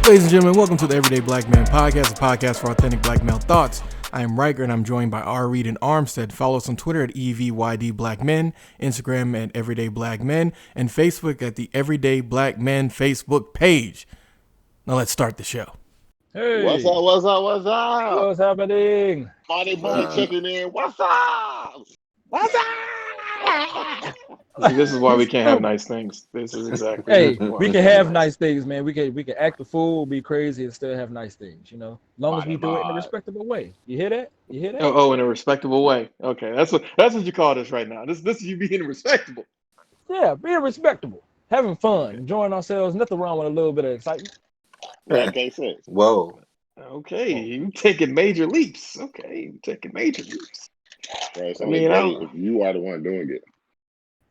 Ladies and gentlemen, welcome to the Everyday Black Man Podcast, a podcast for authentic black male thoughts. I am Riker, and I'm joined by R. Reed and Armstead. Follow us on Twitter at EVYD Black Men, Instagram at Everyday Black Men, and Facebook at the Everyday Black Men Facebook page. Now let's start the show. Hey, What's up? what's happening? Money boy checking in. What's up? This is why we can't have nice things. This is exactly. Hey, why we can can't have nice things, man. We can act the fool, be crazy, and still have nice things. You know, as long as we do it in a respectable way. You hear that? You hear that? Oh, in a respectable way. Okay, that's what you call this right now. This is you being respectable. Yeah, being respectable, having fun, enjoying ourselves. Nothing wrong with a little bit of excitement. Yeah, can't say. Whoa. Okay, you taking major leaps. Okay, you taking major leaps. Right, it's I only mean, great if you are the one doing it.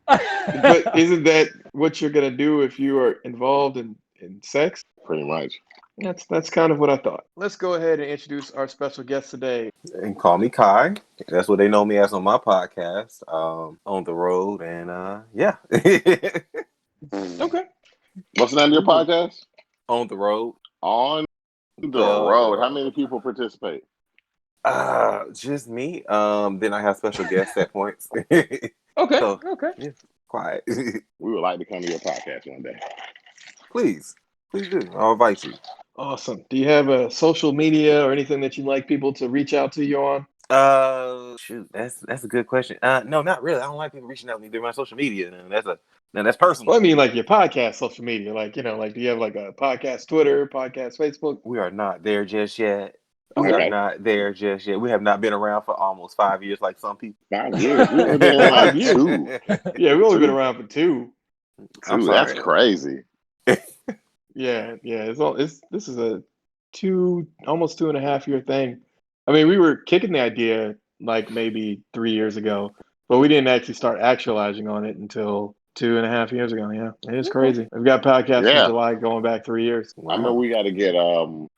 But isn't that what you're gonna do if you are involved in sex? Pretty much. That's kind of what I thought. Let's go ahead and introduce our special guest today. And call me Kai. That's what they know me as on my podcast. On the road, and yeah. Okay. What's the name of your podcast? On the road. On the road. How many people participate? Just me. Then I have special guests at points. Okay. So, okay. yeah, quiet. We would like to come to your podcast one day. Please do. I'll invite you. Awesome. Do you have a social media or anything that you'd like people to reach out to you on? Shoot, that's a good question. No, not really. I don't like people reaching out to me through my social media. And that's personal. Well, I mean, like your podcast social media, like do you have like a podcast Twitter, podcast Facebook? We are not there just yet. Okay. We are not there just yet. We have not been around for almost 5 years, like some people. 5 years. We only been like 2. Yeah, we've only been around for 2. Dude, that's crazy. Yeah. This is a almost 2.5 year thing. I mean, we were kicking the idea like maybe 3 years ago, but we didn't actually start actualizing on it until 2.5 years ago. Yeah, it is crazy. We've got podcasts from July going back 3 years. Wow. I mean, we got to get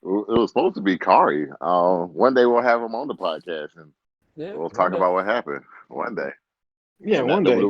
it was supposed to be Kari. One day we'll have him on the podcast and we'll talk about what happened one day. Yeah, one day.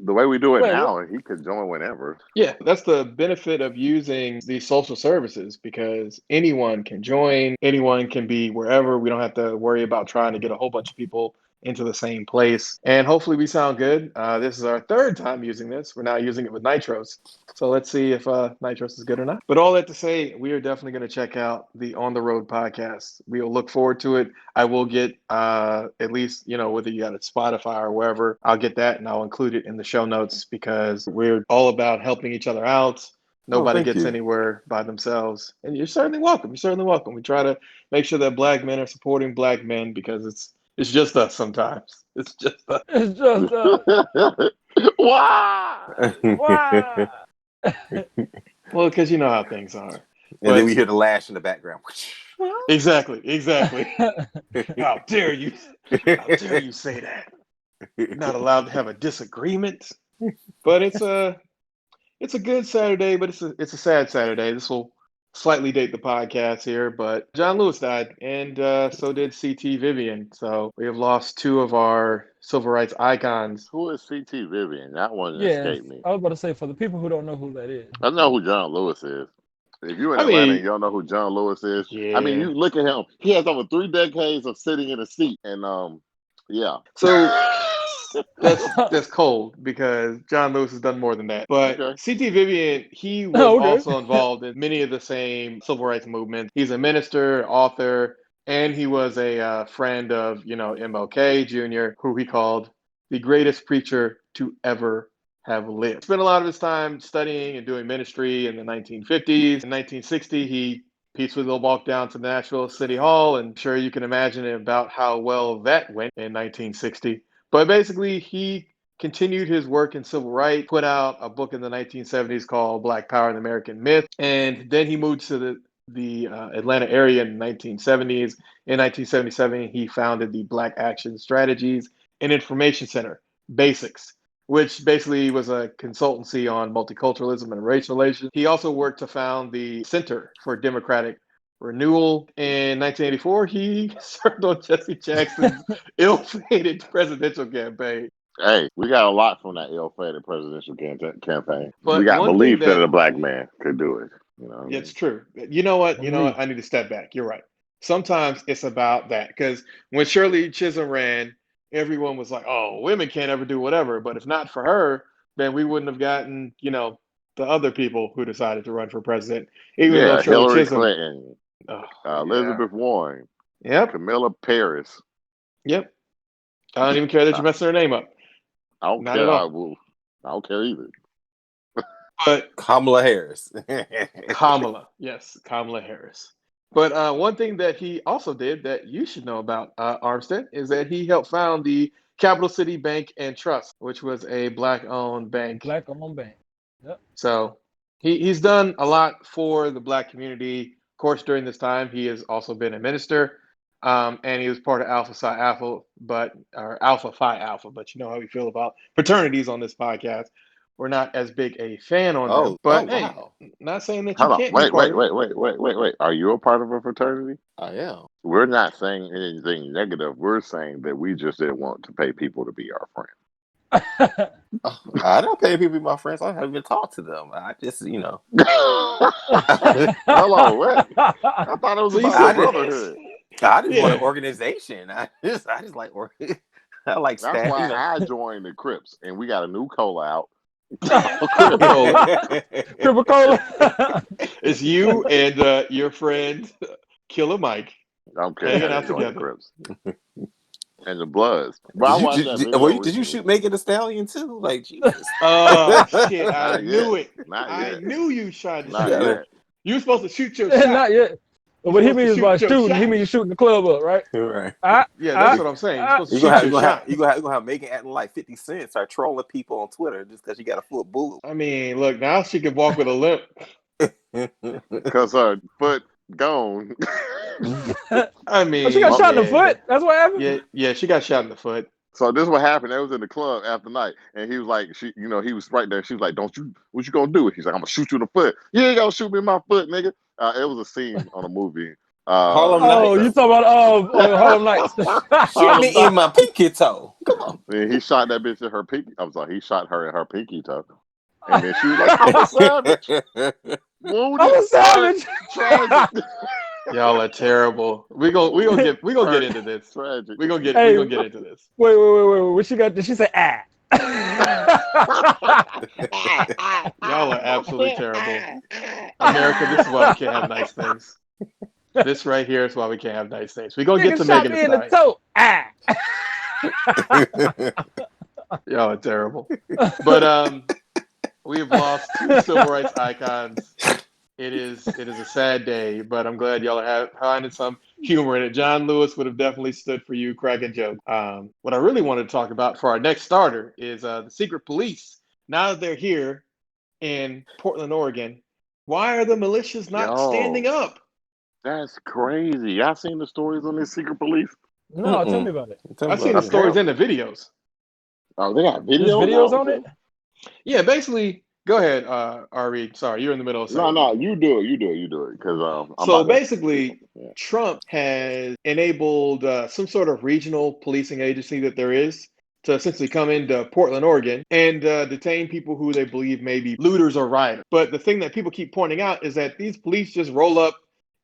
The way we do it now, he could join whenever. Yeah, that's the benefit of using these social services, because anyone can join, anyone can be wherever. We don't have to worry about trying to get a whole bunch of people into the same place. And hopefully we sound good. This is our 3rd time using this. We're now using it with Nitros. So let's see if Nitros is good or not. But all that to say, we are definitely going to check out the On the Road podcast. We'll look forward to it. I will get at least, whether you got it Spotify or wherever, I'll get that and I'll include it in the show notes, because we're all about helping each other out. Nobody gets anywhere by themselves. And you're certainly welcome. We try to make sure that black men are supporting black men, because it's just us sometimes. It's just us. Why? Well, because you know how things are. And then we hear the lash in the background. Exactly. How dare you say that? You're not allowed to have a disagreement. But it's a good Saturday, but it's a sad Saturday. This will slightly date the podcast here, but John Lewis died, and so did C.T. Vivian. So we have lost 2 of our civil rights icons. Who is C.T. Vivian? That one escaped me. I was about to say, for the people who don't know who that is. I know who John Lewis is. If you're in Atlanta and you don't know who John Lewis is, yeah. I mean, you look at him. He has over 3 decades of sitting in a seat, and yeah. So that's cold, because John Lewis has done more than that. But C.T. Vivian, he was also involved in many of the same civil rights movements. He's a minister, author, and he was a friend of, MLK Jr., who he called the greatest preacher to ever have lived. Spent a lot of his time studying and doing ministry in the 1950s. In 1960, he peacefully walked down to Nashville City Hall, and sure you can imagine about how well that went in 1960. But basically, he continued his work in civil rights, put out a book in the 1970s called Black Power and the American Myth, and then he moved to the Atlanta area in the 1970s. In 1977, he founded the Black Action Strategies and Information Center, BASICS, which basically was a consultancy on multiculturalism and race relations. He also worked to found the Center for Democratic Renewal. In 1984, he served on Jesse Jackson's ill-fated presidential campaign. Hey, we got a lot from that ill-fated presidential campaign. But we got belief that a black man could do it. You know, It's true. You know what? I need to step back. You're right. Sometimes it's about that because when Shirley Chisholm ran, everyone was like, "Oh, women can't ever do whatever." But if not for her, then we wouldn't have gotten, the other people who decided to run for president. Even though Shirley Hillary Chisholm, Clinton, oh, Elizabeth Warren, yep, Camilla Paris. yep. I don't even care that you're messing her name up. I don't Not care. at all. I don't care either. But Kamala Harris. Kamala, yes, Kamala Harris. But one thing that he also did that you should know about Armstead is that he helped found the Capital City Bank and Trust, which was a black-owned bank. Black-owned bank. Yep. So he's done a lot for the black community. Of course, during this time, he has also been a minister, and he was part of Alpha Psi Alpha, or Alpha Phi Alpha. But you know how we feel about fraternities on this podcast. We're not as big a fan on them. But hey, wow. not saying that you Hold on. can't be part of it. Wait. Are you a part of a fraternity? I am. We're not saying anything negative. We're saying that we just didn't want to pay people to be our friends. I don't pay people to be my friends. I haven't even talked to them. I just, Hold on, what? I thought it was about brotherhood. I just want an organization. I just like I like That's staff. why I joined the Crips, and we got a new cola out. Cripple Cola. It's you and your friend Killer Mike. I'm kidding. Hanging I out joined the together. Crips. And the Bloods. Well, I watched that video. Did you shoot Megan Thee Stallion too? Like Jesus. Oh shit! I Not knew yet. it. Not I yet. knew you shot the Not shot. yet. You were supposed to shoot your shot. Not yet. But what he means by shooting, he means shooting the club up, right? Right. Yeah, that's what I'm saying. You're supposed to shoot your shot. You're gonna have Megan acting like 50 Cent, start trolling people on Twitter just because she got a foot bullet. I mean, look, now she can walk with a limp. Because her foot gone. I mean, she got shot in the foot. That's what happened. Yeah, she got shot in the foot. So this is what happened. They was in the club after night, and he was like, he was right there. She was like, what you gonna do? He's like, I'm gonna shoot you in the foot. You ain't gonna shoot me in my foot, nigga. It was a scene on a movie. Harlem Nights. You talking about Harlem Nights? Shoot me in my pinky toe. Come on. And he shot that bitch in her pinky. I'm sorry, he shot her in her pinky toe. And then she was like, I'm a savage. I'm a savage. Tragic. Y'all are terrible. We gonna get into this. Tragic. We gonna get into this. Wait. What she got? Did she say ah? Y'all are absolutely terrible. America, this is why we can't have nice things. This right here is why we can't have nice things. We gonna get to Megan Thee Stallion. Toe. Ah. Y'all are terrible. But we have lost two civil rights icons. It is a sad day, but I'm glad y'all are finding some humor in it. John Lewis would have definitely stood for you, cracking joke. What I really wanted to talk about for our next starter is the secret police. Now that they're here in Portland, Oregon, why are the militias not standing up? That's crazy. Y'all seen the stories on this secret police? No, tell me about it. I've seen the stories and the videos. Oh, they got There's videos on it? Yeah, basically. Go ahead, Ari. Sorry, you're in the middle of something. No, you do it. Because basically, Trump has enabled some sort of regional policing agency that there is to essentially come into Portland, Oregon, and detain people who they believe may be looters or rioters. But the thing that people keep pointing out is that these police just roll up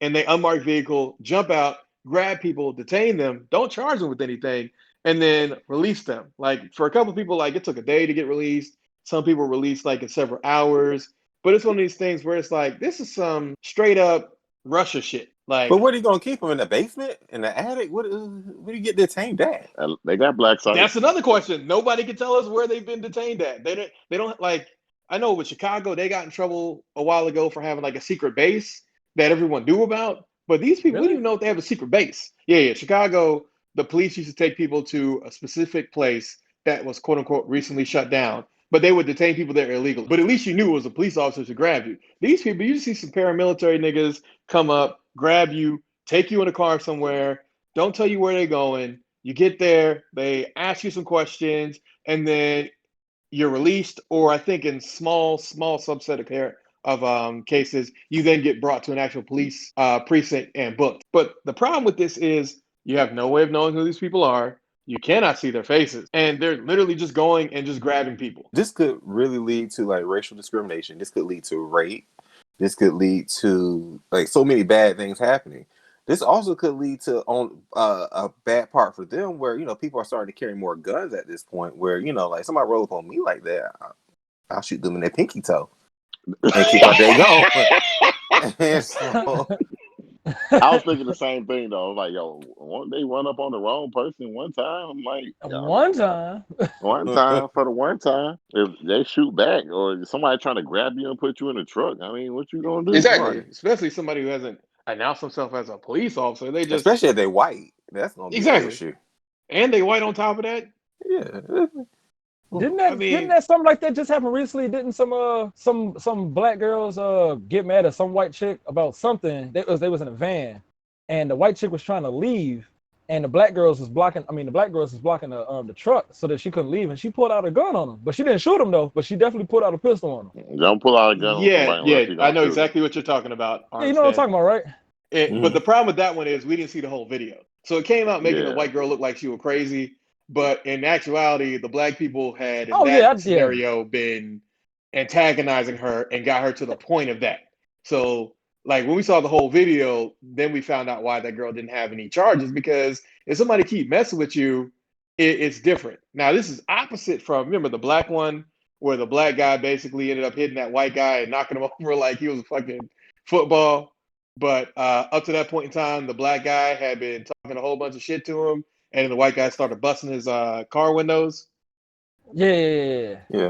in their unmarked vehicle, jump out, grab people, detain them, don't charge them with anything, and then release them. Like for a couple of people, like it took a day to get released. Some people released like in several hours, but it's one of these things where it's like, this is some straight up Russia shit. Like, but what are you gonna keep them in the basement, in the attic? What do you get detained at? They got black sites. That's another question. Nobody can tell us where they've been detained at. They don't like. I know with Chicago, they got in trouble a while ago for having like a secret base that everyone knew about. But these people, we don't even know if they have a secret base. Yeah. Chicago, the police used to take people to a specific place that was quote unquote recently shut down. But they would detain people there illegally. But at least you knew it was a police officer to grab you. These people, you just see some paramilitary niggas come up, grab you, take you in a car somewhere, don't tell you where they're going. You get there, they ask you some questions, and then you're released. Or I think in small subset of cases, you then get brought to an actual police precinct and booked. But the problem with this is you have no way of knowing who these people are. You cannot see their faces, and they're literally just going and just grabbing people. This could really lead to like racial discrimination. This could lead to rape. this could lead to like so many bad things happening. This also could lead to a bad part for them, where people are starting to carry more guns at this point. Where like somebody roll up on me like that, I'll shoot them in their pinky toe and keep our day going. And so, I was thinking the same thing though. Like, yo, won't they run up on the wrong person one time? I'm like, One time. one time for the one time. If they shoot back or somebody trying to grab you and put you in the truck, I mean, what you gonna do? Exactly. Right. Especially somebody who hasn't announced himself as a police officer. They just especially if they white, that's gonna be an issue. And they white on top of that. Yeah. Didn't that something like that just happen recently? Didn't some black girls get mad at some white chick about something? They was in a van, and the white chick was trying to leave, and the black girls was blocking. I mean, the black girls was blocking the truck so that she couldn't leave, and she pulled out a gun on them. But she didn't shoot him though. But she definitely pulled out a pistol on him. Don't pull out a gun on somebody unless you're gonna I know shoot exactly what you're talking about. Yeah, you know what I'm talking about, right? But the problem with that one is we didn't see the whole video, so it came out making the white girl look like she was crazy. But in actuality, the black people had in that scenario been antagonizing her and got her to the point of that. So, like when we saw the whole video, then we found out why that girl didn't have any charges, because if somebody keep messing with you, it's different. Now, this is opposite from, remember the black one where the black guy basically ended up hitting that white guy and knocking him over like he was a fucking football. But up to that point in time, the black guy had been talking a whole bunch of shit to him. And then the white guy started busting his car windows. Yeah. For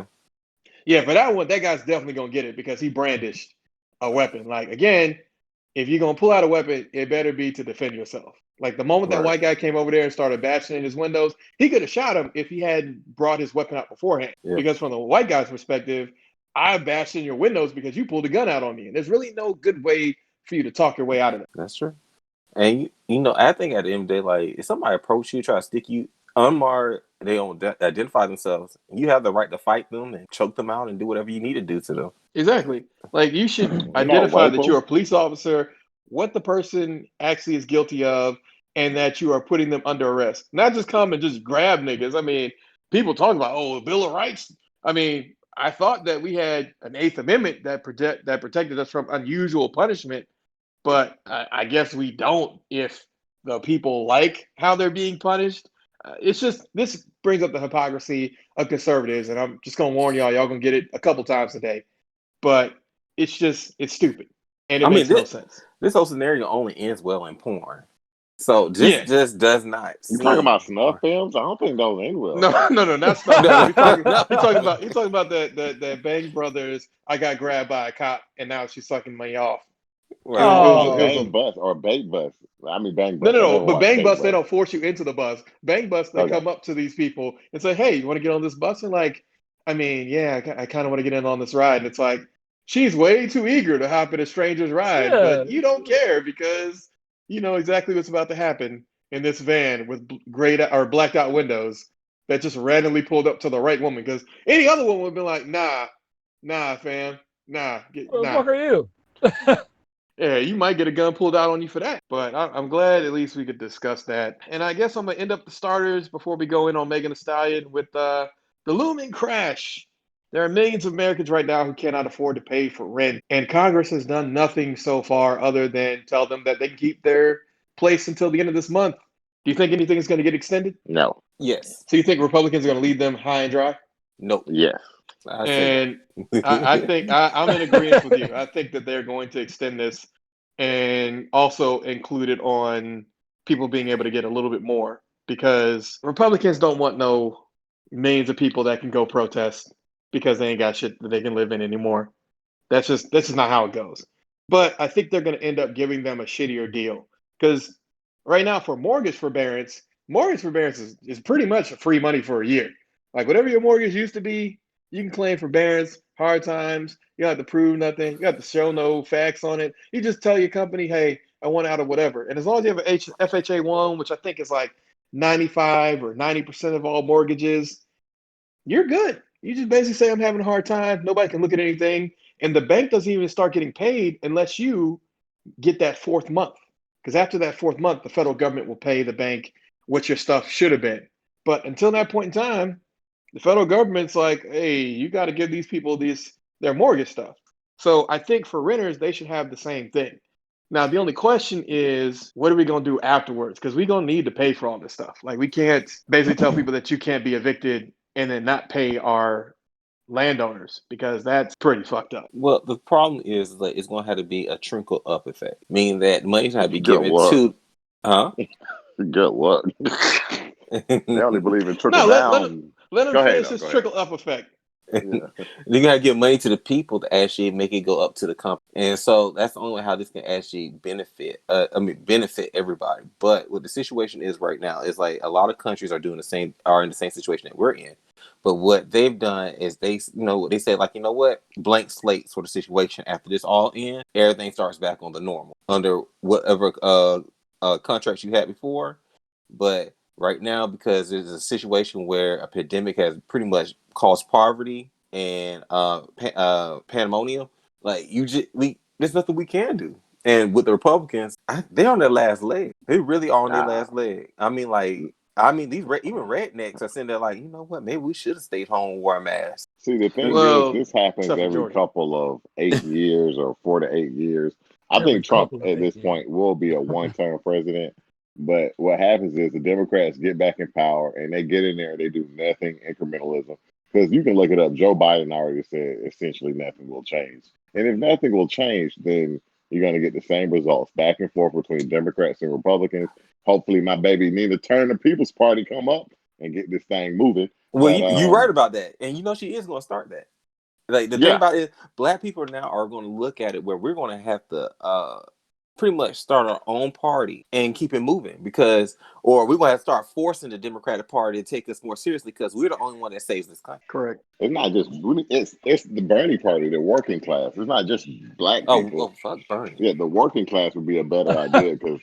that one, that guy's definitely gonna get it because he brandished a weapon. Like again, if you're gonna pull out a weapon, it better be to defend yourself. Like the moment that white guy came over there and started bashing in his windows, he could have shot him if he hadn't brought his weapon out beforehand. Yeah. Because from the white guy's perspective, I bashed in your windows because you pulled a gun out on me, and there's really no good way for you to talk your way out of it. That's true. And I think at the end of the day, like if somebody approach you, try to stick you unmarred, they don't identify themselves, you have the right to fight them and choke them out and do whatever you need to do to them. Exactly. Like you should identify that you're a police officer, what the person actually is guilty of, and that you are putting them under arrest. Not just come and just grab niggas. I mean, people talk about, the Bill of Rights. I mean, I thought that we had an Eighth Amendment that protected us from unusual punishment. But I guess we don't if the people like how they're being punished. It's just, this brings up the hypocrisy of conservatives. And I'm just going to warn y'all going to get it a couple times today. But it's stupid. And it makes no sense. This whole scenario only ends well in porn. So just does not. You talking about snuff films? I don't think those end well. No, not snuff. He's talking about the Bang Brothers. I got grabbed by a cop and now she's sucking me off. Well, bang bus or bait bus. I mean, bang bus. No. But bang bus, they don't force you into the bus. Bang bus, they come up to these people and say, "Hey, you want to get on this bus?" And like, I mean, yeah, I kind of want to get in on this ride. And it's like, she's way too eager to hop in a stranger's ride, but you don't care because you know exactly what's about to happen in this van with grayed out or blacked out windows that just randomly pulled up to the right woman. Because any other woman would be like, "Nah, fam, nah." What the fuck are you? Yeah, you might get a gun pulled out on you for that. But I'm glad at least we could discuss that. And I guess I'm going to end up the starters before we go in on Megan Thee Stallion with the looming crash. There are millions of Americans right now who cannot afford to pay for rent. And Congress has done nothing so far other than tell them that they can keep their place until the end of this month. Do you think anything is going to get extended? No. Yes. So you think Republicans are going to leave them high and dry? Nope. Yes. And I think I'm in agreement with you. I think that they're going to extend this and also include it on people being able to get a little bit more, because Republicans don't want no millions of people that can go protest because they ain't got shit that they can live in anymore. That's just not how it goes. But I think they're going to end up giving them a shittier deal, because right now for mortgage forbearance is pretty much free money for a year. Like whatever your mortgage used to be, you can claim forbearance, hard times. You don't have to prove nothing. You don't have to show no facts on it. You just tell your company, hey, I want out of whatever. And as long as you have an FHA loan, which I think is like 95 or 90% of all mortgages, you're good. You just basically say, I'm having a hard time. Nobody can look at anything. And the bank doesn't even start getting paid unless you get that fourth month. Because after that fourth month, the federal government will pay the bank what your stuff should have been. But until that point in time, the federal government's like, hey, you got to give these people their mortgage stuff. So I think for renters, they should have the same thing. Now, the only question is, what are we going to do afterwards? Because we're going to need to pay for all this stuff. Like, we can't basically tell people that you can't be evicted and then not pay our landowners, because that's pretty fucked up. Well, the problem is that it's going to have to be a trickle up effect, meaning that money's going to be Get given what? to, huh? Get what? They only believe in trickle No, down. let them Go ahead, finish though, this go ahead. trickle up effect. Yeah. You're gonna give money to the people to actually make it go up to the company, and so that's the only way how this can actually benefit. Benefit everybody. But what the situation is right now is like a lot of countries are in the same situation that we're in. But what they've done is they said like, you know what, blank slate sort of situation. After this all ends, everything starts back on the normal under whatever contracts you had before. But right now, because there's a situation where a pandemic has pretty much caused poverty and pandemonium, like there's nothing we can do. And with the Republicans, they're on their last leg. They really are on their last leg. I mean, these even rednecks are sitting there like, you know what? Maybe we should have stayed home and wore a mask. See, the thing is, this happens every Georgia. couple of 8 years or 4 to 8 years. I think Trump at this point will be a one-term president. But what happens is the Democrats get back in power and they get in there and they do nothing incrementalism. Because you can look it up. Joe Biden already said essentially nothing will change. And if nothing will change, then you're going to get the same results back and forth between Democrats and Republicans. Hopefully, my baby Nina Turner, the People's Party, come up and get this thing moving. Well, you're right about that. And she is going to start that. Like the thing about it, Black people now are going to look at it where we're going to have to pretty much start our own party and keep it moving, or we're going to start forcing the Democratic Party to take us more seriously because we're the only one that saves this country. Correct. It's not just it's the Bernie Party, the working class. It's not just Black people. Oh, fuck Bernie. Yeah, the working class would be a better idea because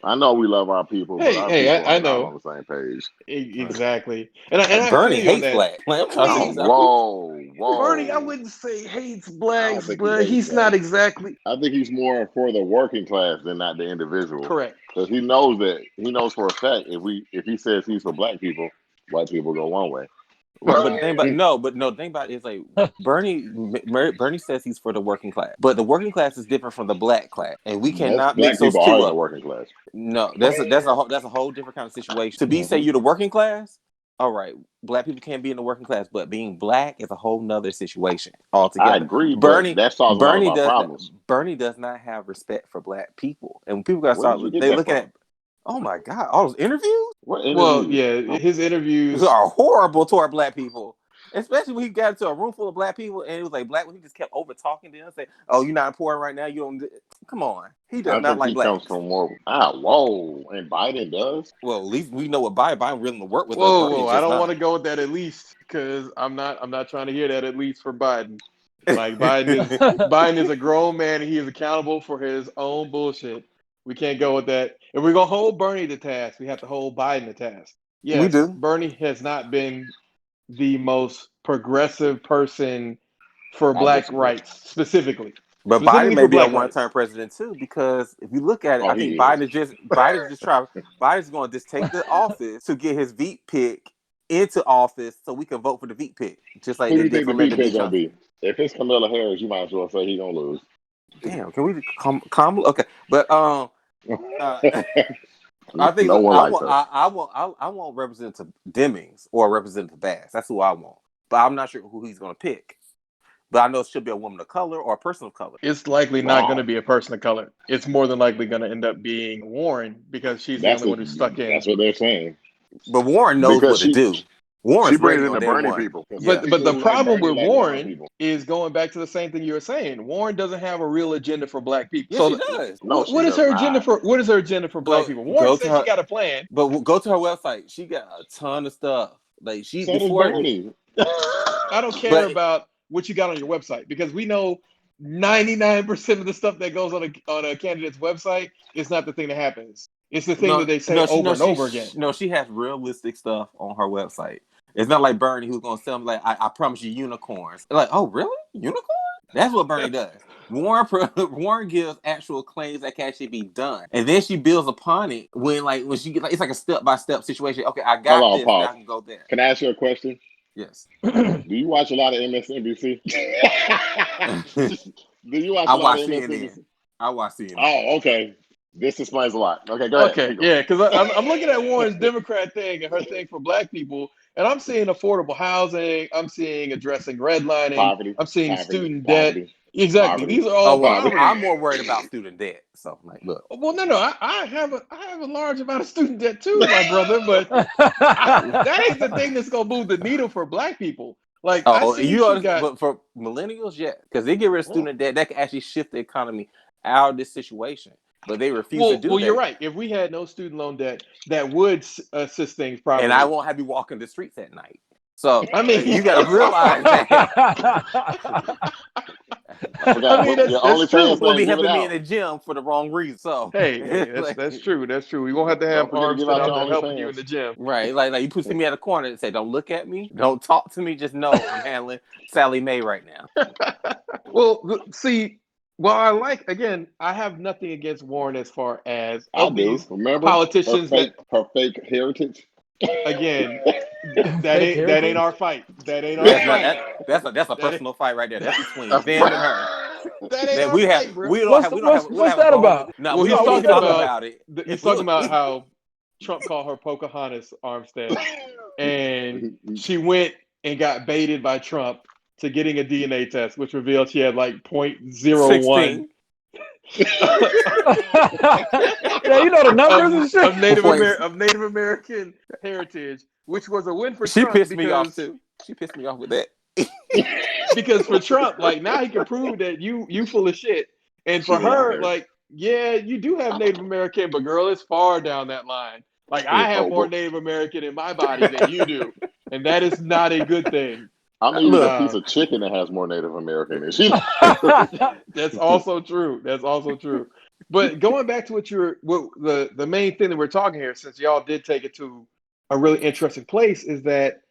I know we love our people, but our people are not on the same page. Exactly. And Bernie I hates Black. Whoa. Bernie, I wouldn't say hates Blacks, but he's not exactly. I think he's more for the working class than not the individual. Correct. Because he knows for a fact if he says he's for Black people, white people go one way. But the thing about it is like Bernie says he's for the working class, but the working class is different from the Black class, and we cannot mix those two up. The working class. No, that's a whole different kind of situation. To be say you're the working class, all right, Black people can't be in the working class, but being Black is a whole nother situation altogether. I agree, Bernie. That solves all of our problems. Bernie does not have respect for Black people, and when people got started, they looking at. Oh my God! All those interviews? What interviews? Well, yeah, his interviews are horrible toward Black people, especially when he got into a room full of Black people and it was like Black. He just kept over talking to them, say, "Oh, you're not important right now. You don't." Come on, he does not like Black. Comes from more. Whoa, and Biden does. Well, at least we know what Biden willing to work with. Whoa! I don't want to go with that at least because I'm not trying to hear that at least for Biden. Like Biden is a grown man and he is accountable for his own bullshit. We can't go with that. If we're going to hold Bernie to task, we have to hold Biden to task. Yes, we do. Bernie has not been the most progressive person for Black rights, specifically. But Biden may be a one-term president too, because if you look at it, I think Biden's going to just take the office to get his VP pick into office so we can vote for the VP pick. Just like who do you think the VP pick going to be? If it's Kamala Harris, you might as well say he's going to lose. Damn, can we okay? But I think no one I want Representative Demings or Representative Bass. That's who I want, but I'm not sure who he's going to pick. But I know it should be a woman of color or a person of color. It's likely not going to be a person of color. It's more than likely going to end up being Warren because she's the only one who's stuck in. That's what they're saying. But Warren knows what to do. She brings in the Bernie people. But the problem with Warren is going back to the same thing you were saying. Warren doesn't have a real agenda for Black people. Yes, she does. What is her agenda for? What is her agenda for Black people? Warren says she got a plan. But go to her website. She got a ton of stuff. Like I don't care about what you got on your website because we know 99% of the stuff that goes on a candidate's website is not the thing that happens. It's the thing that they say over and over again. No, she has realistic stuff on her website. It's not like Bernie who's going to tell them, like, I promise you unicorns. They're like, oh, really? Unicorn? That's what Bernie does. Warren gives actual claims that can actually be done. And then she builds upon it when she get it's like a step-by-step situation. Okay, I got this, now I can go there. Can I ask you a question? Yes. Do you watch a lot of MSNBC? Do you watch I a lot watch of CNN. MSNBC? I watch CNN. Oh, okay. This explains a lot. Okay, go ahead. Okay, yeah, because I'm looking at Warren's Democrat thing and her thing for Black people, and I'm seeing affordable housing. I'm seeing addressing redlining. I'm seeing student debt. Exactly. These are all poverty. I'm more worried about student debt. So, like, look. Well, no, I have a large amount of student debt too, my brother. But that ain't the thing that's gonna move the needle for Black people. Like but for millennials, yeah, because they get rid of student debt, that can actually shift the economy out of this situation. But they refuse to do that. Well, you're right. If we had no student loan debt, that would assist things properly. And I won't have you walking the streets at night. So I mean, you got to realize that. That's true. Will be helping me in the gym for the wrong reason. So hey, that's true. That's true. We won't have to have arms out there helping you in the gym. Right. Like you put me at a corner and say, "Don't look at me. Don't talk to me. Just know I'm handling Sally Mae right now." Well, see. Well, I have nothing against Warren as far as these politicians her fake heritage. Again, that ain't our fight. That ain't our fight. That's a personal fight right there. That's between them and her. That ain't our fight, bro. What's that about? No, well, he's talking about it. He's talking about how Trump called her Pocahontas Armstead, and she went and got baited by Trump to getting a DNA test, which revealed she had like 0.01. Yeah, you know the numbers and shit. Of Native American heritage, which was a win for Trump. She pissed me off too. She pissed me off with that. Because for Trump, like now he can prove that you full of shit. And for her, like, yeah, you do have Native American, but girl, it's far down that line. Like I have more Native American in my body than you do. And that is not a good thing. I'm eating a piece of chicken that has more Native American in it. That's also true. That's also true. But going back to the main thing that we're talking here, since y'all did take it to a really interesting place, is that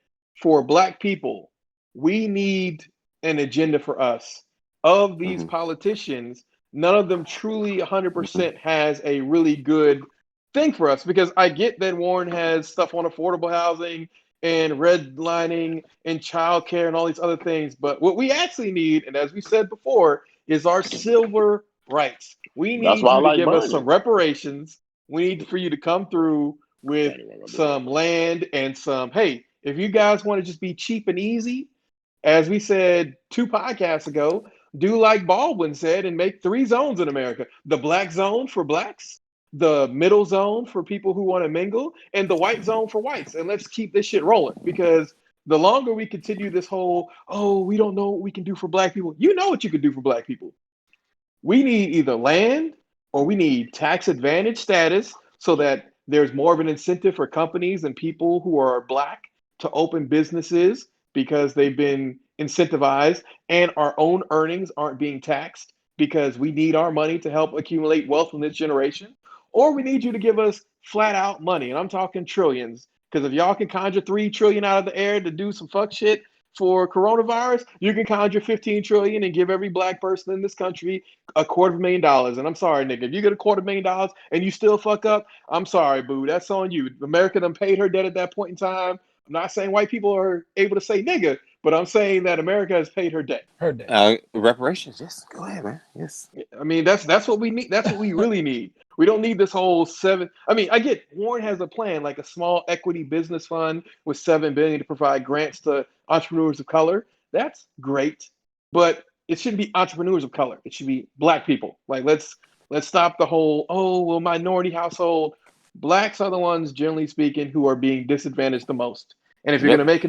for Black people, we need an agenda for us. Of these politicians, none of them truly 100% has a really good thing for us. Because I get that Warren has stuff on affordable housing and redlining and childcare and all these other things. But what we actually need, and as we said before, is our civil rights. We need you to give us some reparations. We need for you to come through with some land and some, hey, if you guys want to just be cheap and easy, as we said 2 podcasts ago, do like Baldwin said and make 3 zones in America. The Black zone for Blacks, the middle zone for people who want to mingle, and the white zone for whites. And let's keep this shit rolling, because the longer we continue this whole, we don't know what we can do for Black people. You know what you can do for Black people. We need either land or we need tax advantage status so that there's more of an incentive for companies and people who are Black to open businesses because they've been incentivized, and our own earnings aren't being taxed because we need our money to help accumulate wealth in this generation. Or we need you to give us flat out money. And I'm talking trillions. Because if y'all can conjure 3 trillion out of the air to do some fuck shit for coronavirus, you can conjure 15 trillion and give every Black person in this country $250,000. And I'm sorry, nigga, if you get $250,000 and you still fuck up, I'm sorry, boo. That's on you. America done paid her debt at that point in time. I'm not saying white people are able to say nigga, but I'm saying that America has paid her debt. Her debt. Reparations, yes. Go ahead, man. Yes. I mean, that's what we need. That's what we really need. We don't need this whole 7. I mean, I get Warren has a plan, like a small equity business fund with $7 billion to provide grants to entrepreneurs of color. That's great, but it shouldn't be entrepreneurs of color. It should be Black people. Like let's stop the whole minority household. Blacks are the ones, generally speaking, who are being disadvantaged the most. And if you're going to make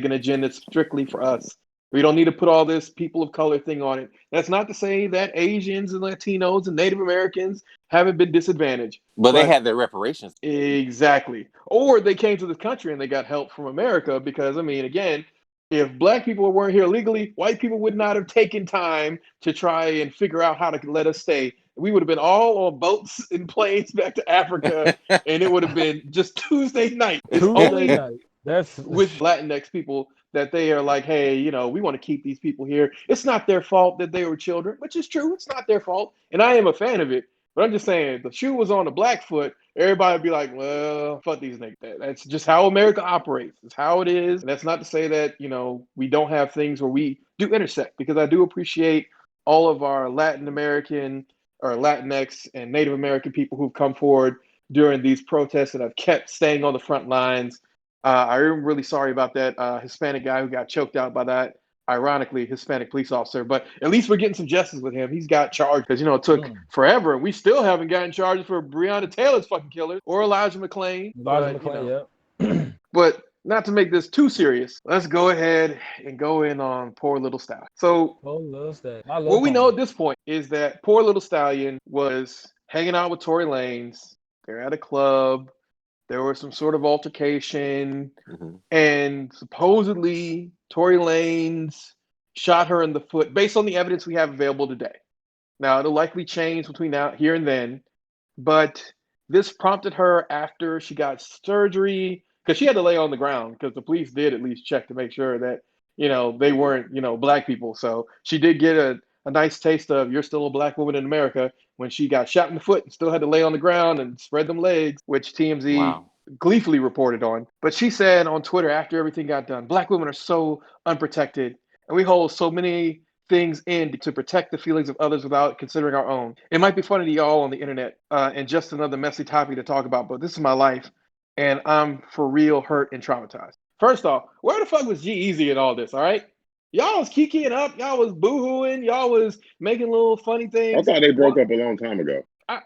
an agenda strictly for us. We don't need to put all this people of color thing on it. That's not to say that Asians and Latinos and Native Americans haven't been disadvantaged. But they had their reparations. Exactly. Or they came to this country and they got help from America because, I mean, again, if Black people weren't here legally, white people would not have taken time to try and figure out how to let us stay. We would have been all on boats and planes back to Africa, and it would have been just Tuesday night. It's only That's with Latinx people that they are like, hey, we want to keep these people here. It's not their fault that they were children, which is true. It's not their fault. And I am a fan of it. But I'm just saying, if the shoe was on the black foot, everybody would be like, well, fuck these niggas. That's just how America operates. It's how it is. And that's not to say that, we don't have things where we do intersect, because I do appreciate all of our Latin American or Latinx and Native American people who've come forward during these protests and have kept staying on the front lines. I'm really sorry about that Hispanic guy who got choked out by that, ironically, Hispanic police officer. But at least we're getting some justice with him. He's got charged because, it took forever. We still haven't gotten charges for Breonna Taylor's fucking killer or Elijah McClain. Yeah. But not to make this too serious, let's go ahead and go in on poor little Stallion. So what we know at this point is that poor little Stallion was hanging out with Tory Lanez. They're at a club. There was some sort of altercation, and supposedly Tory Lanez shot her in the foot based on the evidence we have available today. Now, it'll likely change between here and then, but this prompted her after she got surgery, because she had to lay on the ground, because the police did at least check to make sure that, they weren't, black people. So she did get a nice taste of, you're still a black woman in America, when she got shot in the foot and still had to lay on the ground and spread them legs, which TMZ gleefully reported on. But she said on Twitter after everything got done, black women are so unprotected, and we hold so many things in to protect the feelings of others without considering our own. It might be funny to y'all on the internet and just another messy topic to talk about, but this is my life, and I'm for real hurt and traumatized. First off, where the fuck was G-Eazy in all this, all right? Y'all was kikiing up. Y'all was boo-hooing. Y'all was making little funny things. I thought they broke up a long time ago.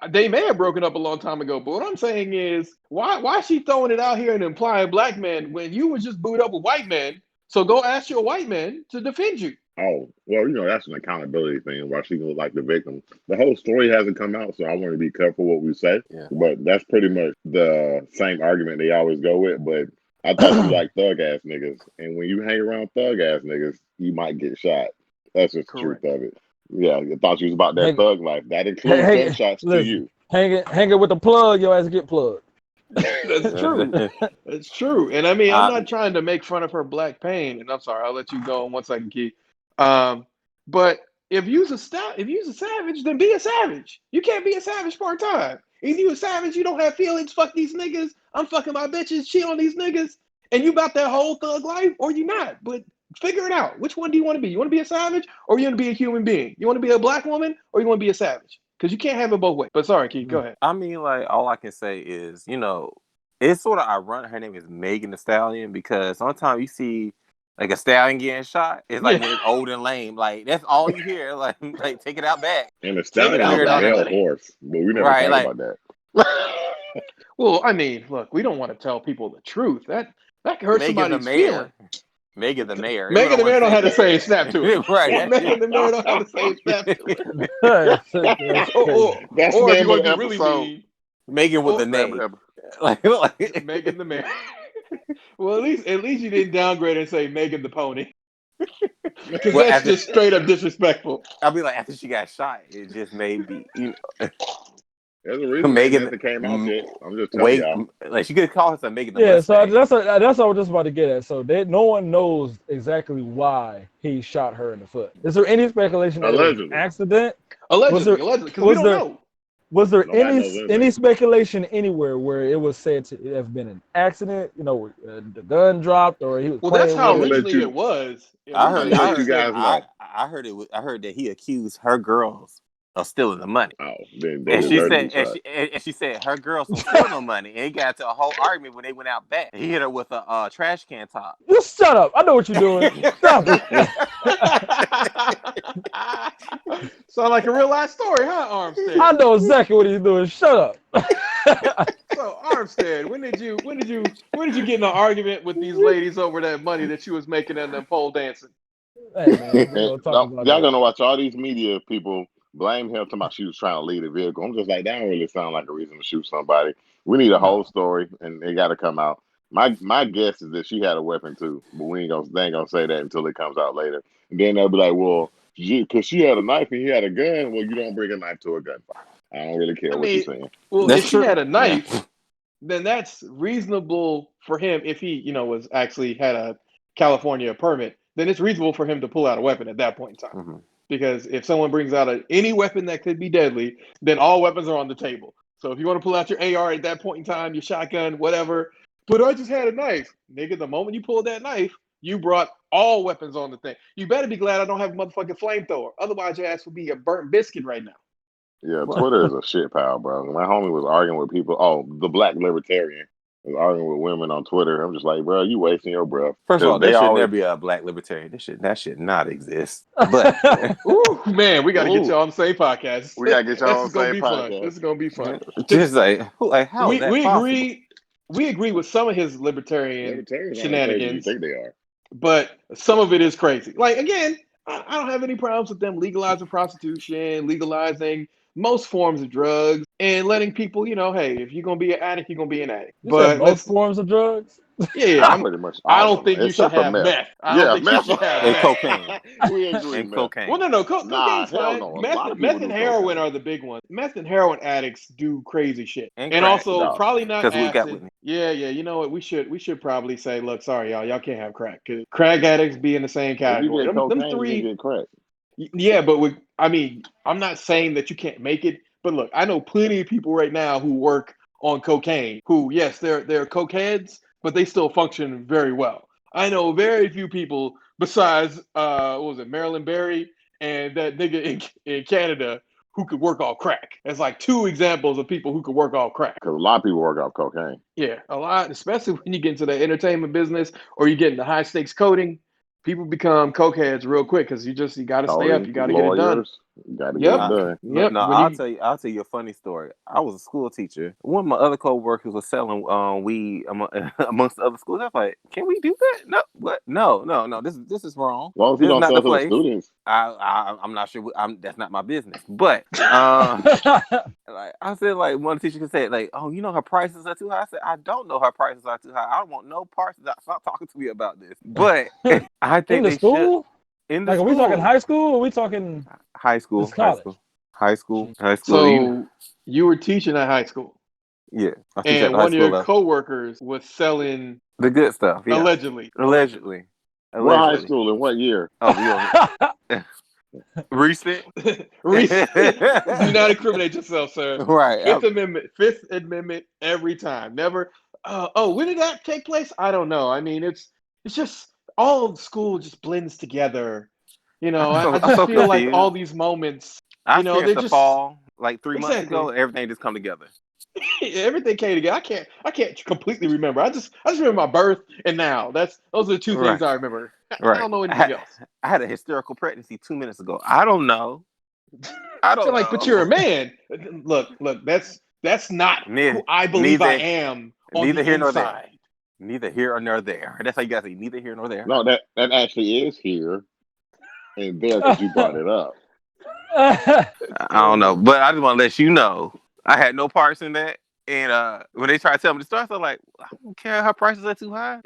They may have broken up a long time ago, but what I'm saying is, why is she throwing it out here and implying black men when you was just booed up with white men? So go ask your white men to defend you. Oh, well, that's an accountability thing, why she look like the victim. The whole story hasn't come out, so I want to be careful what we say. Yeah. But that's pretty much the same argument they always go with. But I thought you like thug ass niggas, and when you hang around thug ass niggas, you might get shot. That's just the truth of it. Yeah, I thought you was about that thug life. That includes gunshots to you. Hang it with the plug, your ass get plugged. That's true. That's true. And I mean, I'm not trying to make fun of her black pain. And I'm sorry, I'll let you go in 1 second, Keith. But if you's a savage, then be a savage. You can't be a savage part time. If you a savage, you don't have feelings. Fuck these niggas. I'm fucking my bitches. Cheat on these niggas. And you about that whole thug life, or you not. But figure it out. Which one do you want to be? You want to be a savage, or you want to be a human being? You want to be a black woman, or you want to be a savage? Because you can't have it both ways. But sorry, Keith, go ahead. I mean, like, all I can say is, it's sort of ironic. Her name is Megan Thee Stallion, because sometimes you see like a stallion getting shot. It's like when it's old and lame. Like, that's all you hear. Like take it out back. And the stallion is a male horse, but we never talk about that. Well, I mean, look, we don't want to tell people the truth. That can hurt somebody's feeling. Megan the Mayor. Megan the Mayor don't have to say snap to it. Right. Megan the Mayor don't have to say snap to it. That's or the if you want to episode. be really mean, Megan with the name. Like Megan the Mayor. Well, at least you didn't downgrade and say Megan the Pony. Because that's just straight up disrespectful. I'll be like, after she got shot, it just made me, There's a reason Megan that came out yet. I'm just telling y'all. Like, she could call herself Megan the Mustang. So that's what I was just about to get at. So no one knows exactly why he shot her in the foot. Is there any speculation that it was an accident? Allegedly, because we don't know. Was there any speculation anywhere where it was said to have been an accident? The gun dropped, or he was. Well, that's how originally it was. I heard that he accused her girls of stealing the money. Oh, and she said her girls don't steal no money. And he got into a whole argument when they went out back. He hit her with a trash can top. Just shut up! I know what you're doing. Stop it. Sound like a real life story, huh, Armstead? I know exactly what he's doing. Shut up. So, Armstead, when did you get in an argument with these ladies over that money that you was making in them pole dancing? Hey, man, y'all gonna watch all these media people blame him talking about she was trying to lead a vehicle. I'm just like, that don't really sound like a reason to shoot somebody. We need a whole story, and it got to come out. My guess is that she had a weapon too, but they ain't gonna say that until it comes out later. And then they'll be like, well, because she had a knife and he had a gun. Well, you don't bring a knife to a gunfight. I don't really care what you're saying. Well, if she had a knife, then that's reasonable for him. If he, was actually had a California permit, then it's reasonable for him to pull out a weapon at that point in time. because if someone brings out any weapon that could be deadly, then all weapons are on the table. So if you want to pull out your AR at that point in time, your shotgun, whatever, but I just had a knife. Nigga, the moment you pulled that knife, you brought all weapons on the thing. You better be glad I don't have a motherfucking flamethrower. Otherwise, your ass would be a burnt biscuit right now. Yeah, Twitter is a shit pile, bro. My homie was arguing with people. Oh, the black libertarian was arguing with women on Twitter. I'm just like, bro, you wasting your breath. First of all, there should never be a black libertarian. That should not exist. But ooh, man, we got to get y'all on the same podcast. We got to get y'all on the same podcast. This is gonna be fun. Just how is that possible? We agree with some of his libertarian shenanigans. You think they are, but some of it is crazy. Like, again, I don't have any problems with them legalizing prostitution, legalizing most forms of drugs, and letting people, hey, if you're gonna be an addict, you're gonna be an addict. But most forms of drugs. Yeah, pretty much. I don't think you should have meth. I don't think you should have and cocaine. We agree. And cocaine. Well, no, cocaine's fine. No. Meth and heroin are the big ones. Meth and heroin addicts do crazy shit, and also probably not acid. Yeah. You know what? We should probably say, look, sorry, y'all can't have crack, because crack addicts be in the same category. If you get cocaine, them three, you get crack. Yeah, but I'm not saying that you can't make it, but look, I know plenty of people right now who work on cocaine who, yes, they're cokeheads, but they still function very well. I know very few people besides Marilyn Berry and that nigga in Canada who could work off crack. That's like two examples of people who could work off crack. Because a lot of people work off cocaine. Yeah, a lot, especially when you get into the entertainment business or you get into high stakes coding. People become cokeheads real quick because you got to stay up. You got to get it done. You got to get it done. Yep. No, I'll tell you a funny story. I was a school teacher. One of my other co-workers was selling weed amongst the other schools. I was like, can we do that? No, what? No. This is wrong. Well, if you don't sell to the students, I'm not sure. That's not my business. But like I said, like one teacher could say, like, oh, her prices are too high. I said, I don't know her prices are too high. I don't want no parts. Stop talking to me about this. But I think in the school. Are we talking high school? Or are we talking high school? High school. So you were teaching at high school. Yeah. And one of your coworkers was selling the good stuff. Yeah. Allegedly. What high school and what year? Oh, recent. Do not incriminate yourself, sir. Right. Fifth Amendment every time. Never. When did that take place? I don't know. I mean, it's just all of school just blends together. I just feel like all these moments. They're just fall like 3 months ago. Everything just come together. Everything came together. I can't completely remember. I just remember my birth and now. Those are the two things I remember. Right. I don't know anything else. I had a hysterical pregnancy 2 minutes ago. I don't know. Know. But you're a man. Look. That's not who I believe I am. Neither here nor there. Neither here nor there. That's how you guys say. Neither here nor there. No, that actually is here and there because you brought it up. I don't know, but I just want to let you know I had no parts in that. And when they try to tell me the story, I'm like, I don't care. Her prices are too high.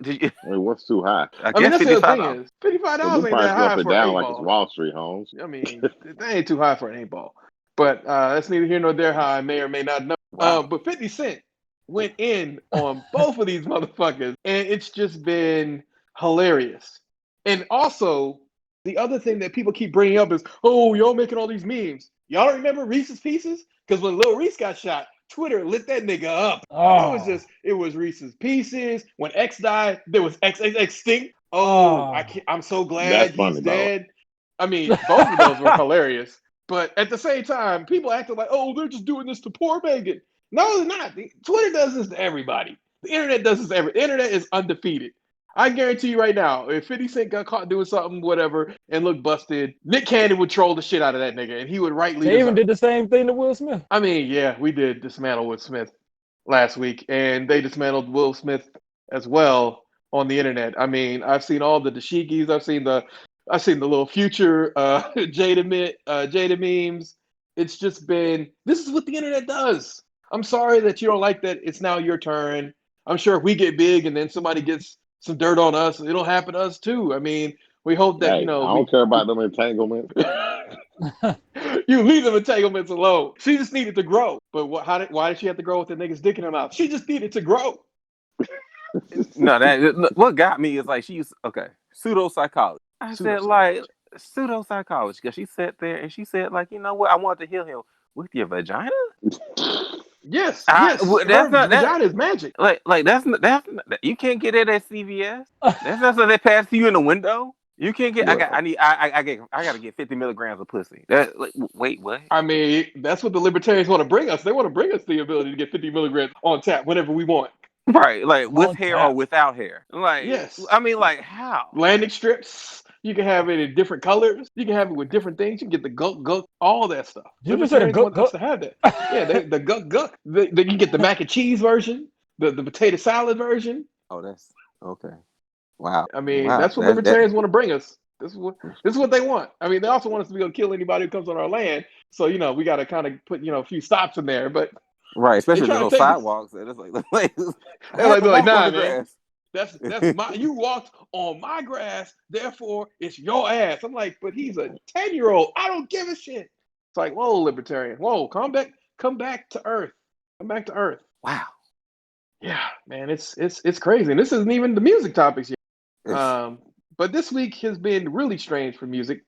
What's too high? I guess that's the thing is $55 ain't that high up and for down an 8 like ball. it's Wall Street homes. I mean, that ain't too high for an 8 ball. But that's neither here nor there. How I may or may not know. Wow. But 50 Cent went in on both of these motherfuckers, and it's just been hilarious. And also, the other thing that people keep bringing up is, oh, y'all making all these memes. Y'all don't remember Reese's Pieces? Because when Lil Reese got shot, Twitter lit that nigga up. Oh. It was Reese's Pieces. When X died, there was X Extinct. Oh. I'm so glad he's dead. I mean, both of those were hilarious. But at the same time, people acted like, oh, they're just doing this to poor Megan. No, they're not. Twitter does this to everybody. The internet does this to everybody. The internet is undefeated. I guarantee you right now, if 50 Cent got caught doing something, whatever, and looked busted, Nick Cannon would troll the shit out of that nigga, and he would rightly. They even did the same thing to Will Smith. I mean, yeah, we did dismantle Will Smith last week, and they dismantled Will Smith as well on the internet. I mean, I've seen all the dashikis. I've seen the little future Jada memes. It's just been, this is what the internet does. I'm sorry that you don't like that. It's now your turn. I'm sure if we get big and then somebody gets some dirt on us, it'll happen to us too. I mean, we hope that, I don't care about them entanglements. You leave them entanglements alone. She just needed to grow. But why did she have to grow with the nigga's dick in her mouth? She just needed to grow. No, what got me is like she used pseudo psychology. I said, like, pseudo psychology because she sat there and she said, like, you know what? I want to heal him with your vagina. Yes. Her vagina is magic. Like that's you can't get it at CVS. That's not something that passed you in the window. You can't get. I gotta get 50 milligrams of pussy. Wait, what? I mean, that's what the libertarians want to bring us. They want to bring us the ability to get 50 milligrams on tap whenever we want. Right, like with hair or without hair. Like, yes. I mean, like how? Landing strips. You can have it in different colors. You can have it with different things. You can get the guk, all that stuff. You just said a want us to have that. Yeah, the guk. You can get the mac and cheese version, the potato salad version. Oh, that's okay. Wow. I mean, that's what libertarians want to bring us. This is what they want. I mean, they also want us to be able to kill anybody who comes on our land. So, we got to kind of put, a few stops in there. But right, especially with those sidewalks. It's like nah, man. That's you walked on my grass, therefore it's your ass. I'm like, but he's a 10-year-old. I don't give a shit. It's like, whoa, libertarian. Whoa, come back to earth. Come back to earth. Wow. Yeah, man, it's crazy. And this isn't even the music topics yet. But this week has been really strange for music.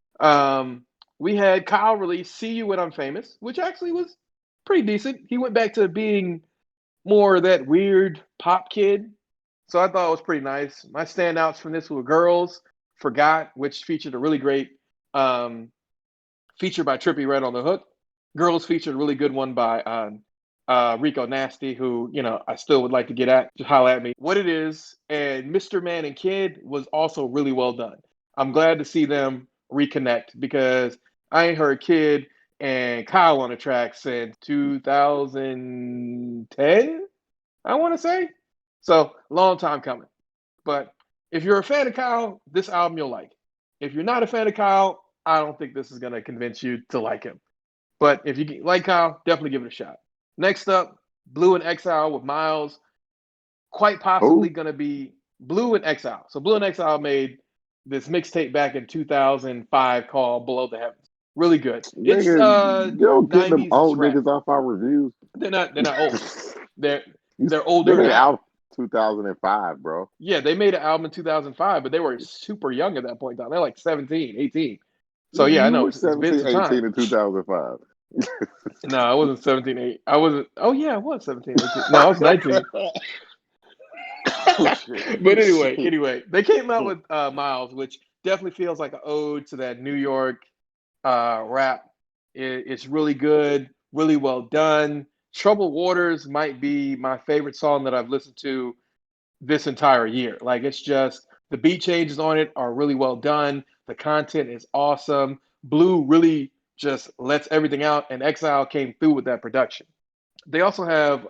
We had Kyle release See You When I'm Famous, which actually was pretty decent. He went back to being more of that weird pop kid. So I thought it was pretty nice. My standouts from this were Girls, Forgot, which featured a really great feature by Trippie Redd on the hook. Girls featured a really good one by Rico Nasty, who, I still would like to get at. Just holler at me. What It Is and Mr. Man and Kid was also really well done. I'm glad to see them reconnect because I ain't heard Kid and Kyle on the track since 2010, I want to say. So, long time coming. But if you're a fan of Kyle, this album you'll like. If you're not a fan of Kyle, I don't think this is going to convince you to like him. But if you like Kyle, definitely give it a shot. Next up, Blu Exile with Miles. Quite possibly going to be Blu Exile. So Blu Exile made this mixtape back in 2005 called Below the Heavens. Really good. It's don't get them old niggas off our reviews. They're not old. They're older. They made out 2005, bro. Yeah, they made an album in 2005, but they were super young at that point in time. They're like 17, 18. So yeah, I know it's 17, 18 in 2005. No, I wasn't 17, 8. I wasn't. Oh yeah, I was 17, 18. No, I was 19. But anyway, they came out with Miles, which definitely feels like an ode to that New York rap. It's really good, really well done. Troubled Waters might be my favorite song that I've listened to this entire year. Like, it's just, the beat changes on it are really well done. The content is awesome. Blu really just lets everything out, and Exile came through with that production. They also have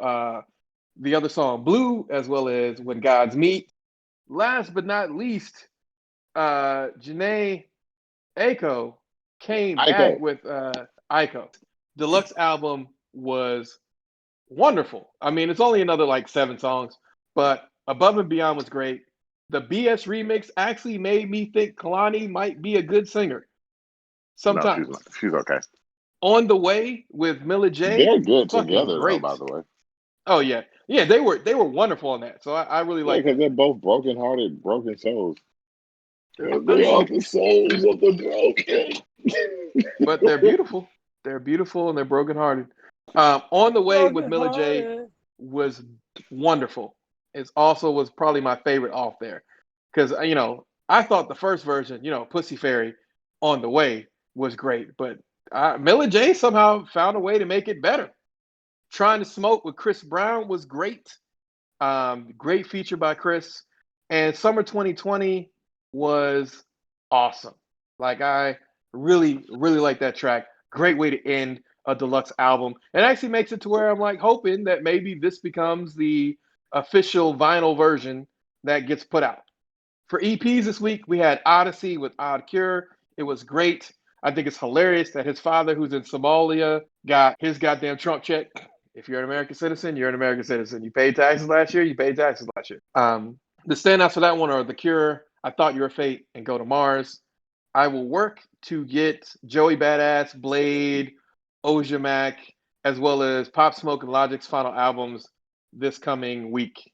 the other song, Blue, as well as When Gods Meet. Last but not least, Janae Aiko came back with Aiko. Deluxe album was wonderful. I mean, it's only another like 7 songs, but Above and Beyond was great. The BS remix actually made me think Kalani might be a good singer. Sometimes. No, she's okay. On the Way with Mila J. They're good together, though, by the way. Oh yeah, they were wonderful on that. So I really like. Because they're both broken-hearted, broken souls. They are the souls of the broken. But they're beautiful. They're beautiful and they're broken-hearted. On the Way with Mila J was wonderful. It also was probably my favorite off there, because I thought the first version, Pussy Fairy, On the Way was great, but Mila J somehow found a way to make it better. Trying to Smoke with Chris Brown was great. Great feature by Chris. And Summer 2020 was awesome. Like, I really, really like that track. Great way to end a deluxe album. It actually makes it to where I'm like hoping that maybe this becomes the official vinyl version that gets put out. For EPs this week, we had Oddisee with Odd Cure. It was great. I think it's hilarious that his father, who's in Somalia, got his goddamn Trump check. If you're an American citizen, you're an American citizen. You paid taxes last year, you paid taxes last year. The standouts for that one are The Cure, I Thought You Were Fate, and Go to Mars. I will work to get Joey Badass, Blade, Oja Mac, as well as Pop Smoke and Logic's final albums this coming week.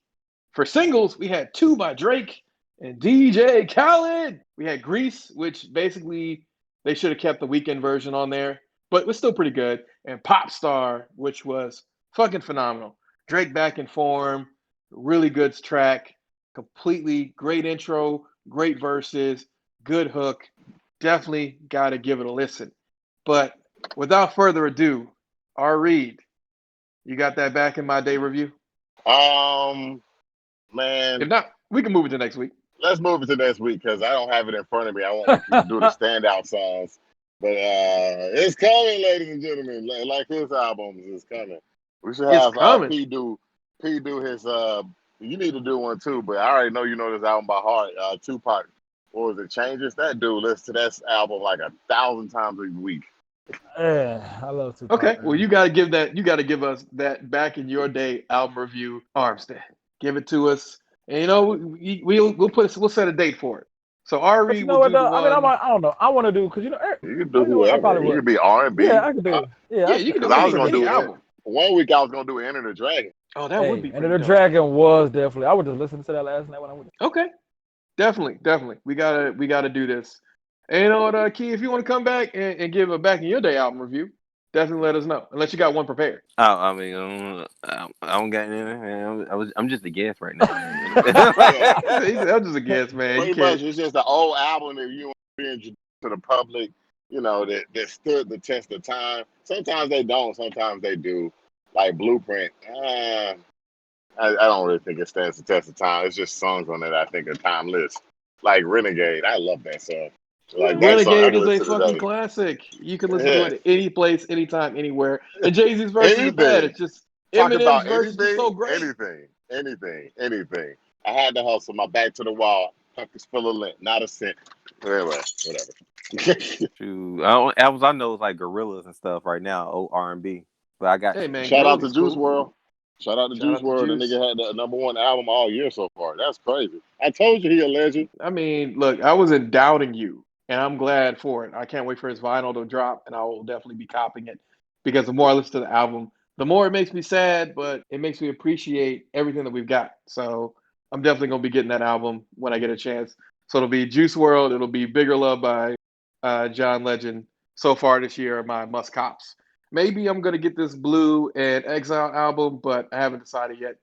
For singles, we had 2 by Drake and DJ Khaled. We had Grease, which basically They should have kept the weekend version on there, but it was still pretty good. And Pop Star, which was fucking phenomenal. Drake back in form, really good track, completely great intro, great verses, good hook. Definitely got to give it a listen. But without further ado, R. Reed, you got that Back in My Day review? Man. If not, we can move it to next week. Let's move it to next week because I don't have it in front of me. I want to do the standout songs. But it's coming, ladies and gentlemen. Like his albums is coming. We should have P do his you need to do one too, but I already know you know this album by heart. Tupac. What was it? Changes? That dude listens to that album like 1,000 times a week. Yeah, I love Tupac. Okay, well you gotta give us that Back in Your Day album review, Armstead. Give it to us. And we'll set a date for it. So Ari will do the one. I don't know. I want to do because you can do whoever. You can be R&B. Yeah, I can do. You can do. I was gonna do album. 1 week I was gonna do Enter the Dragon. Oh, that would be. Enter the Dragon was definitely. I was just listening to that last night when I went. Okay, definitely. We gotta do this. And you know what, Key, if you want to come back and give a Back in Your Day album review, definitely let us know. Unless you got one prepared. I mean, I don't got anything. I'm just a guest right now. I'm just a guest, man. Pretty much, it's just an old album that you want to be introduced to the public. You know that stood the test of time. Sometimes they don't. Sometimes they do. Like Blueprint. I don't really think it stands the test of time. It's just songs on it I think are timeless. Like Renegade. I love that song. Like Renegade is a fucking classic. You can listen to it any place, anytime, anywhere. And Jay-Z's verse is bad. It's just Eminem's verse is so great. Anything. I had to hustle. My back to the wall. Pockets full of lint. Not a cent. Anyway, whatever. Shoot, albums I know is like Gorillas and stuff right now. Old R&B. But I got shout out to Juice WRLD. Shout out to Juice WRLD. The nigga had the #1 album all year so far. That's crazy. I told you he a legend. I mean, look, I wasn't doubting you. And I'm glad for it. I can't wait for his vinyl to drop, and I will definitely be copying it because the more I listen to the album, the more it makes me sad, but it makes me appreciate everything that we've got. So I'm definitely going to be getting that album when I get a chance. So it'll be Juice WRLD. It'll be Bigger Love by John Legend. So far this year, my must cops. Maybe I'm going to get this Blu and Exile album, but I haven't decided yet.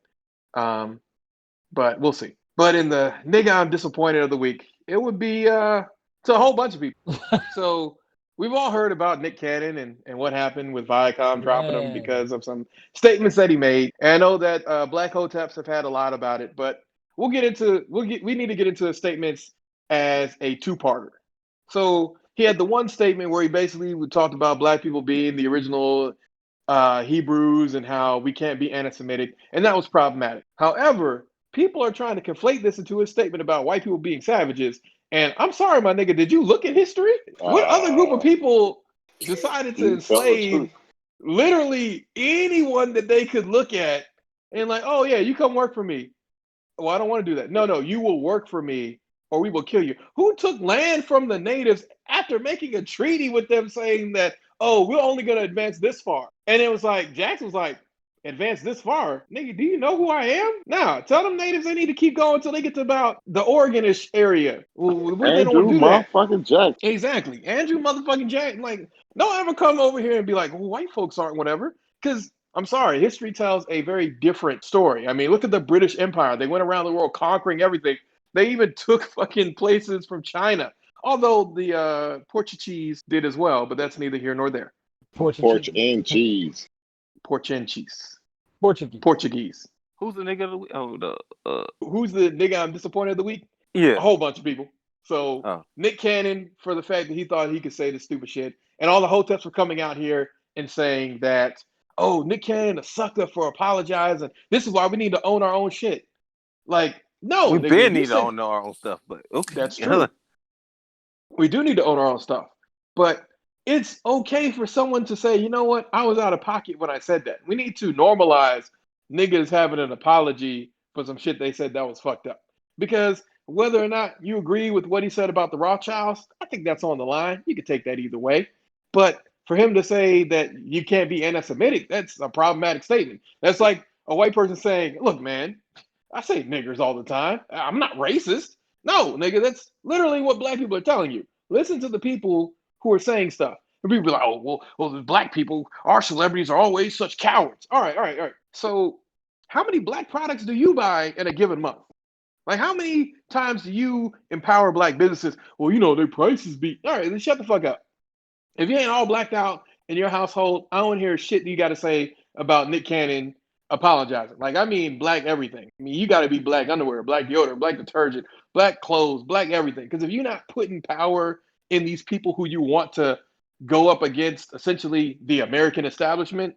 But we'll see. But in the nigga I'm disappointed of the week, it would be to a whole bunch of people. So we've all heard about Nick Cannon and what happened with Viacom dropping him because of some statements that he made. And I know that Black Hoteps have had a lot about it, but we need to get into the statements as a two-parter. So he had the one statement where he basically talked about Black people being the original Hebrews and how we can't be anti-Semitic, and that was problematic. However, people are trying to conflate this into a statement about white people being savages. And I'm sorry, my nigga, did you look at history? What other group of people decided to enslave literally anyone that they could look at and like, oh yeah, you come work for me. Well, I don't want to do that. No, you will work for me or we will kill you. Who took land from the natives after making a treaty with them saying that, oh, we're only going to advance this far? And it was like, Jackson was like, advance this far? Nigga, do you know who I am? Nah, tell them natives they need to keep going until they get to about the Oregon-ish area. Well, they don't want to do that. Motherfucking Jackson. Exactly. Andrew motherfucking Jackson. Like, don't ever come over here and be like, well, white folks aren't whatever. Because, I'm sorry, history tells a very different story. I mean, look at the British Empire. They went around the world conquering everything. They even took fucking places from China. Although the Portuguese did as well, but that's neither here nor there. Porch and cheese. Portuguese. Who's the nigga of the week? Who's the nigga I'm disappointed of the week? Yeah. A whole bunch of people. So Nick Cannon, for the fact that he thought he could say this stupid shit. And all the hoteps were coming out here and saying that, oh, Nick Cannon, a sucker for apologizing. This is why we need to own our own shit. Like, no. We been need to own our own stuff, but okay. That's true. We do need to own our own stuff. But it's okay for someone to say, you know what, I was out of pocket when I said that. We need to normalize niggas having an apology for some shit they said that was fucked up. Because whether or not you agree with what he said about the Rothschilds, I think that's on the line. You could take that either way. But for him to say that you can't be anti-Semitic, that's a problematic statement. That's like a white person saying, look, man, I say niggers all the time. I'm not racist. No, nigga, that's literally what black people are telling you. Listen to the people who are saying stuff. And people be like, oh, well, the black people, our celebrities are always such cowards. All right. So how many black products do you buy in a given month? Like, how many times do you empower black businesses? Well, their prices be... All right, then shut the fuck up. If you ain't all blacked out in your household, I don't hear shit you got to say about Nick Cannon apologizing. Like, I mean, black everything. I mean, you got to be black underwear, black deodorant, black detergent, black clothes, black everything. Because if you're not putting power in these people who you want to go up against essentially the American establishment,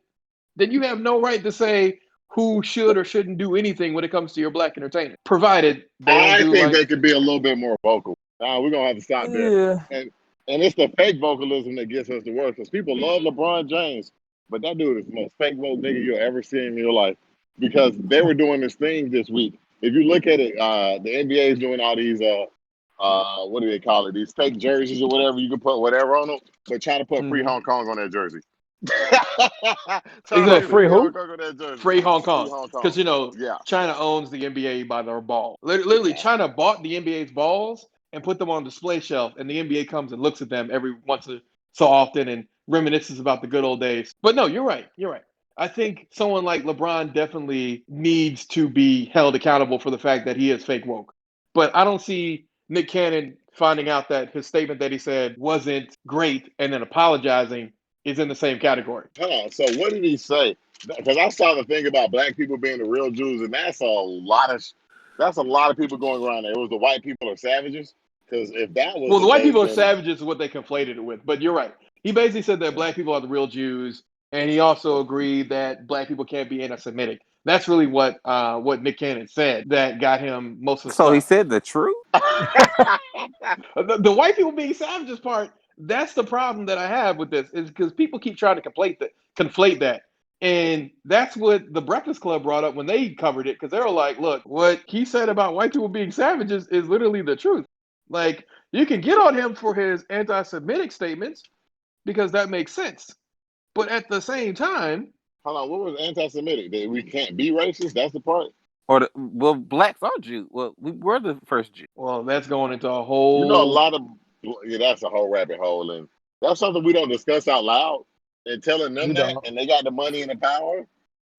then you have no right to say who should or shouldn't do anything when it comes to your black entertainment, provided they don't think they could be a little bit more vocal. We're gonna have to stop there. And it's the fake vocalism that gets us the worst, because people love LeBron James, but that dude is the most fake vote nigga you'll ever see in your life. Because they were doing this thing this week. If you look at it, the NBA is doing all these what do they call it? These fake jerseys or whatever. You can put whatever on them, but try to put free Hong Kong on that jersey. Is that free who? Free Hong Kong. Because, China owns the NBA by their ball. Literally, China bought the NBA's balls and put them on display shelf, and the NBA comes and looks at them every once so often and reminisces about the good old days. But no, you're right. I think someone like LeBron definitely needs to be held accountable for the fact that he is fake woke. But I don't see Nick Cannon finding out that his statement that he said wasn't great and then apologizing is in the same category. So what did he say? Because I saw the thing about black people being the real Jews, and that's a lot of people going around there. It was the white people are savages. Because if that was the white people are savages is what they conflated it with. But you're right. He basically said that black people are the real Jews, and he also agreed that black people can't be anti-Semitic. That's really what Nick Cannon said that got him most of the stuff. So he said the truth? The white people being savages part, that's the problem that I have with this, is because people keep trying to conflate that. And that's what the Breakfast Club brought up when they covered it, because they were like, look, what he said about white people being savages is literally the truth. Like, you can get on him for his anti-Semitic statements because that makes sense. But at the same time... Hold on, what was anti-Semitic? That we can't be racist? That's the part? Blacks are Jews. Well, we were the first Jews. Well, that's going into a whole... that's a whole rabbit hole. And that's something we don't discuss out loud. And telling them and they got the money and the power.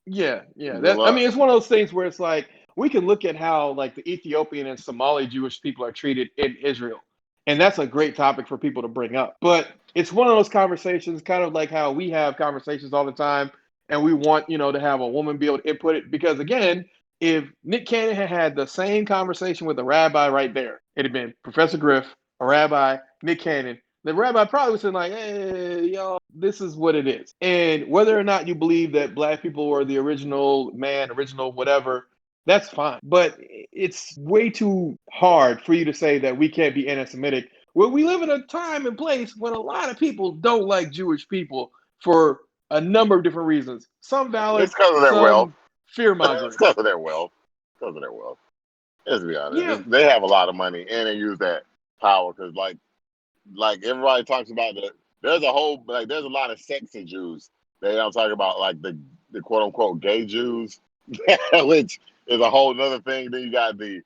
Yeah. It's one of those things where it's like, we can look at how like the Ethiopian and Somali Jewish people are treated in Israel. And that's a great topic for people to bring up. But it's one of those conversations, kind of like how we have conversations all the time, and we want, to have a woman be able to input it. Because again, if Nick Cannon had the same conversation with a rabbi right there, it'd have been Professor Griff, a rabbi, Nick Cannon. The rabbi probably was saying like, hey, y'all, this is what it is. And whether or not you believe that black people were the original man, original whatever, that's fine. But it's way too hard for you to say that we can't be anti-Semitic. Well, we live in a time and place when a lot of people don't like Jewish people for a number of different reasons. Some valid, it's because of their wealth. Fear-mongering. It's because of their wealth. Let's be honest. Yeah. They have a lot of money, and they use that power because, like everybody talks about there's a lot of sexy Jews. They don't talk about like the quote unquote gay Jews, which is a whole other thing. Then you got the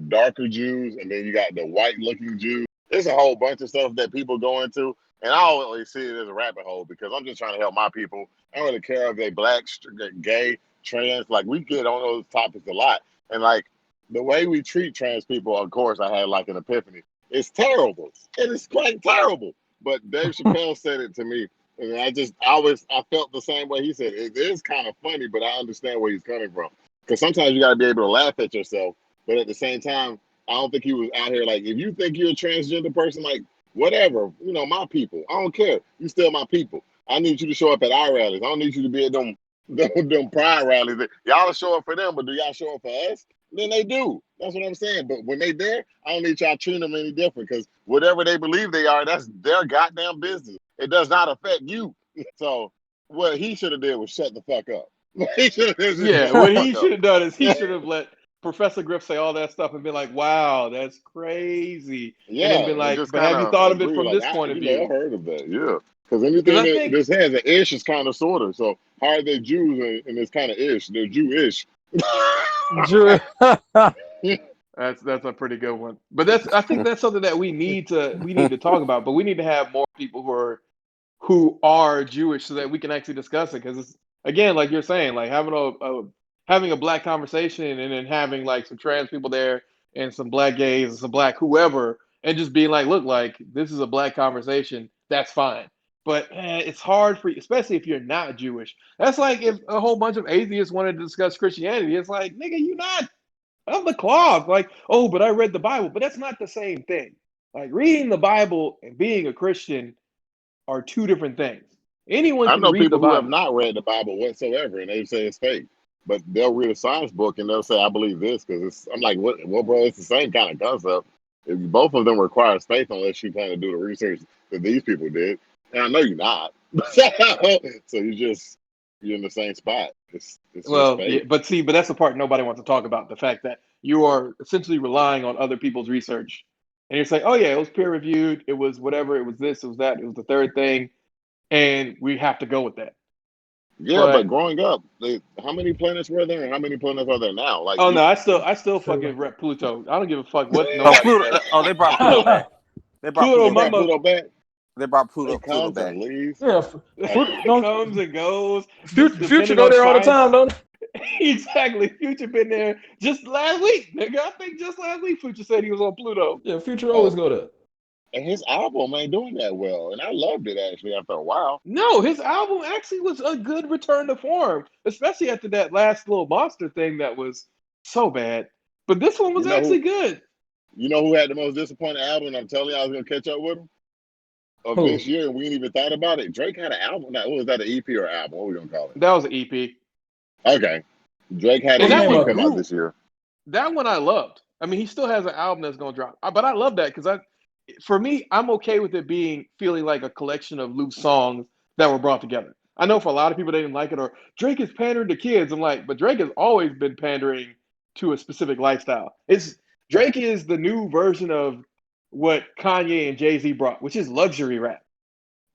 darker Jews, and then you got the white looking Jews. There's a whole bunch of stuff that people go into, and I always see it as a rabbit hole because I'm just trying to help my people. I don't really care if they black, gay, trans. Like, we get on those topics a lot, and like the way we treat trans people, of course, I had like an epiphany. It's terrible. It is quite terrible. But Dave Chappelle said it to me, and I felt the same way he said it. It is kind of funny, but I understand where he's coming from. Because sometimes you got to be able to laugh at yourself, but at the same time, I don't think he was out here like, if you think you're a transgender person, like, whatever, my people. I don't care. You still my people. I need you to show up at our rallies. I don't need you to be at them pride rallies. Y'all show up for them, but do y'all show up for us? Then they do. That's what I'm saying. But when they there, I don't need y'all treating them any different, because whatever they believe they are, that's their goddamn business. It does not affect you. So what he should have did was shut the fuck up. What he should have done is he should have let Professor Griff say all that stuff and been like, wow, that's crazy. Yeah. And then been like, but have you thought of it from this point of view? I heard of that, yeah. Because anything that this has an ish is kind of sort of. So how are they Jews and it's kind of ish? They're Jewish. That's a pretty good one. But I think that's something that we need to talk about. But we need to have more people who are Jewish so that we can actually discuss it. Because it's, again, like you're saying, like having a black conversation and then having like some trans people there and some black gays and some black whoever, and just being like, look, like this is a black conversation. That's fine. But it's hard for you, especially if you're not Jewish. That's like if a whole bunch of atheists wanted to discuss Christianity. It's like, nigga, you not of the cloth. Like, oh, but I read the Bible. But that's not the same thing. Like reading the Bible and being a Christian are two different things. Anyone I can know read the people who have Bible. not read the Bible whatsoever, and they say it's fake. But they'll read a science book and they'll say, "I believe this," because it's. I'm like, "What? Well, bro, it's the same kind of concept. Both of them requires faith, unless you plan to do the research that these people did." And I know you're not, so you're in the same spot. It's just Well, yeah, faith. but that's the part nobody wants to talk about. The fact that you are essentially relying on other people's research. And you're saying, oh, yeah, it was peer reviewed. It was whatever. It was this. It was that. It was the third thing. And we have to go with that. Yeah, but But, growing up, how many planets were there, and how many planets are there now? Like oh, you, no, I still fucking rep Pluto. I don't give a fuck what Oh, nobody Pluto. says. They brought Pluto back. They brought Pluto, they Pluto my brought back. mother, Pluto back. They brought It Pluto comes back. and leaves. Yeah, it comes and goes, just Future depending go on there all the science. time, don't Exactly. Future been there just last week, nigga. I think just last week Future said he was on Pluto. he? Yeah, Future always Oh, go there. and his album ain't doing that well, and I loved it actually after a while. No, his album actually was a good return to form, especially after that last little monster thing that was so bad. But this one was You know actually who? good. You know who had the most disappointing album? And I'm telling you, I was gonna catch up with him of Who? this year, and we ain't even thought about it. Drake had an album. Now, what was that? An EP or album? What we gonna call it? That was an EP. Okay, Drake had What's And an the that name EP one of come it? out grew. this year. That one I loved. I mean, he still has an album that's gonna drop. But I love that because for me, I'm okay with it feeling like a collection of loose songs that were brought together. I know for a lot of people they didn't like it, or Drake is pandering to kids. I'm like, but Drake has always been pandering to a specific lifestyle. Drake is the new version of what Kanye and Jay-Z brought, which is luxury rap.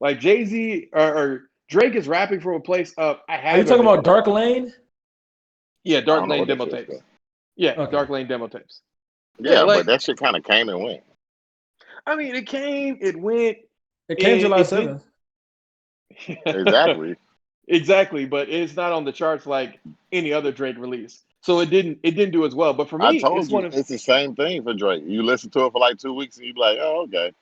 Like Jay-Z or Drake is rapping from a place of I Are you have talking about everything. Dark Lane? Yeah, I Dark don't know Lane what that demo shit's tapes. called. Yeah, Okay. Dark Lane demo tapes. Yeah, Yeah, but like that shit kind of came and went. I mean, it came, it went, It came and July it did 7th. Exactly. exactly, but it's not on the charts like any other Drake release. So it didn't do as well. But for I me, it's told one you of it's the same thing for Drake. You listen to it for like 2 weeks and you be like, oh, okay.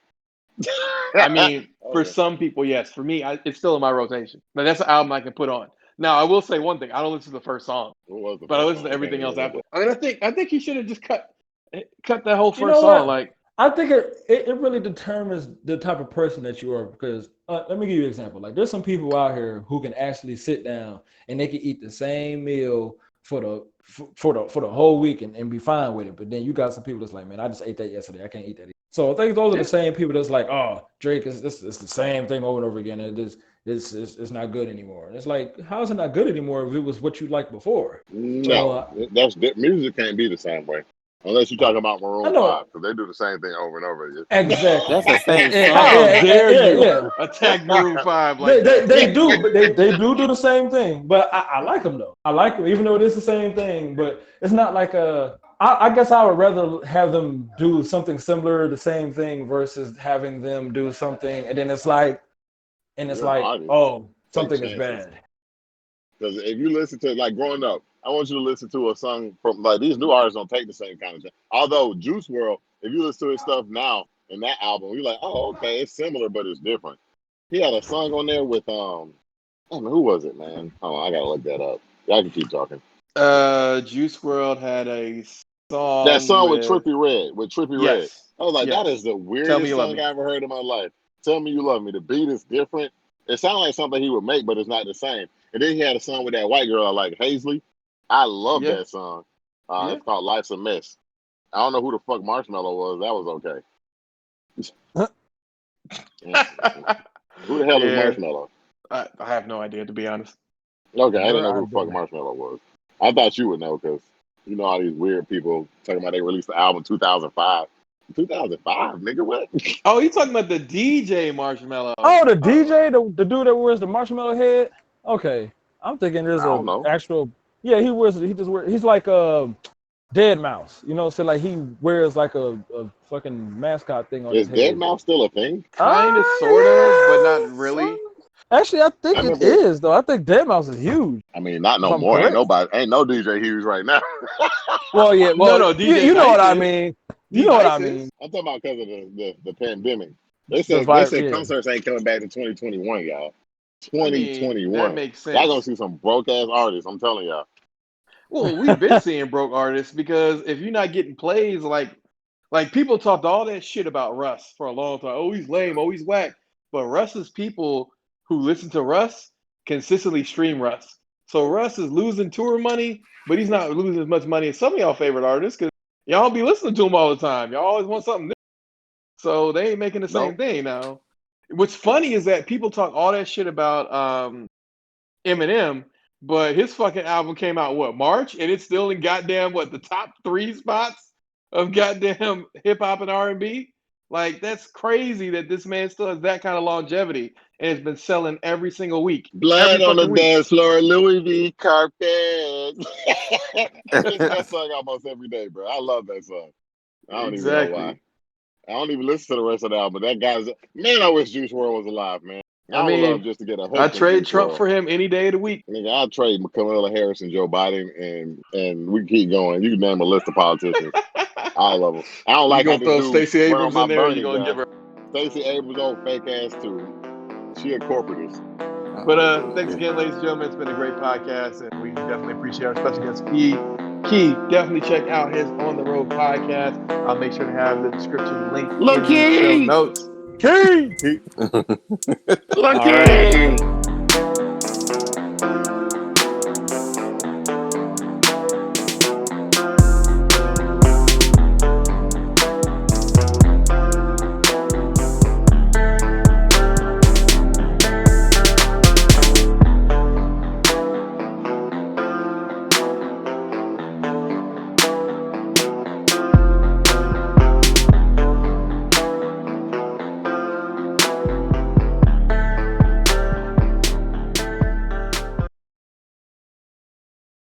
I mean, for Okay. some people, yes. For me, it's still in my rotation. But that's an album I can put on. Now, I will say one thing: I don't listen to the first song, What was the but I first listen to song? I can't everything else remember. after. I mean, I think he should have just cut that whole You first know song. what? Like, I think it really determines the type of person that you are because let me give you an example. Like there's some people out here who can actually sit down and they can eat the same meal for the whole week and be fine with it. But then you got some people that's like, man, I just ate that yesterday. I can't eat that again. So I think those are the yeah, same people that's like, oh, Drake is it's the same thing over and over again. And it's not good anymore. And it's like, how is it not good anymore if it was what you liked before? So No, music can't be the same way. Unless you're talking about I Maroon know 5, because they do the same thing over and over again. exactly. That's the same how song. dare you Yeah. attack Maroon 5 They, like they, that? they do, but they do the same thing. But I like them though. I like them, even though it is the same thing. But it's not like I guess I would rather have them do something similar, the same thing, versus having them do something, and then it's You're an like, artist. oh, Take something is chances. bad. Because if you listen to, like, growing up, I want you to listen to a song from, like, these new artists don't take the same kind of thing. Although Juice World, if you listen to his stuff now in that album, you're like, oh, okay, it's similar, but it's different. He had a song on there with, who was it, man? Oh, I got to look that up. Y'all can keep talking. Juice World had a That song song with with Trippie Redd. yes, I was like, that is yes. the Tell me weirdest you love song me. I ever heard in my life. Tell Me You Love Me. The beat is different. It sounds like something he would make, but it's not the same. And then he had a song with that white girl I like, Hazley. I love Yeah, that song. yeah. It's called Life's a Mess. I don't know who the fuck Marshmallow was. That was okay. Who the hell is Yeah, Marshmallow? I have no idea to be honest. Okay, I didn't Nor know I who the fuck do. Marshmallow was. I thought you would know because you know all these weird people talking about they released the album 2005. 2005, nigga, what? Oh, you talking about the DJ Marshmallow? Oh, the Oh, DJ, the dude that wears the marshmallow head. Okay, I'm thinking there's I don't a know. actual. Yeah, he just wears. He's like Dead Mouse. You know, so like he wears like a fucking mascot thing on his head. Is Dead Mouse still a thing? Kind of, sort of, but not really. Actually, I think it is though. I think Dead Mouse is huge. I mean, not no more. Ain't no DJ Hughes right now. Well, yeah. Well, no, DJ. You know what I mean. You know what I mean. I'm talking about because of the pandemic. They said concerts ain't coming back to 2021, y'all. 2021. I mean, that makes sense. Y'all gonna see some broke ass artists. I'm telling y'all. Well, we've been seeing broke artists because if you're not getting plays, like people talked all that shit about Russ for a long time. Oh, he's lame. Oh, he's whack. But Russ's people who listen to Russ consistently stream Russ. So Russ is losing tour money, but he's not losing as much money as some of y'all favorite artists because y'all be listening to him all the time. Y'all always want something new. So they ain't making the same thing now. What's funny is that people talk all that shit about Eminem, but his fucking album came out, March? And it's still in goddamn, the top 3 spots of goddamn hip-hop and R&B? Like, that's crazy that this man still has that kind of longevity and has been selling every single week. Blood on the dance floor, Louis V. carpet. I listen to that song almost every day, bro. I love that song. I don't even know why. I don't even listen to the rest of the album. That guy's man. I wish Juice WRLD was alive, man. I would love just to get a hook. I trade Trump for him any day of the week. Nigga, I'll trade Kamala Harris and Joe Biden, and we keep going. You can name a list of politicians. All of them. I don't like how this dude Stacey Abrams in there. You're gonna give her Stacey Abrams, old fake ass too. She a corporatist. But thanks again, ladies and gentlemen. It's been a great podcast, and we definitely appreciate our special guest, Key. Definitely check out his On the Road podcast. I'll make sure to have the description link in the show notes. Key! Lucky!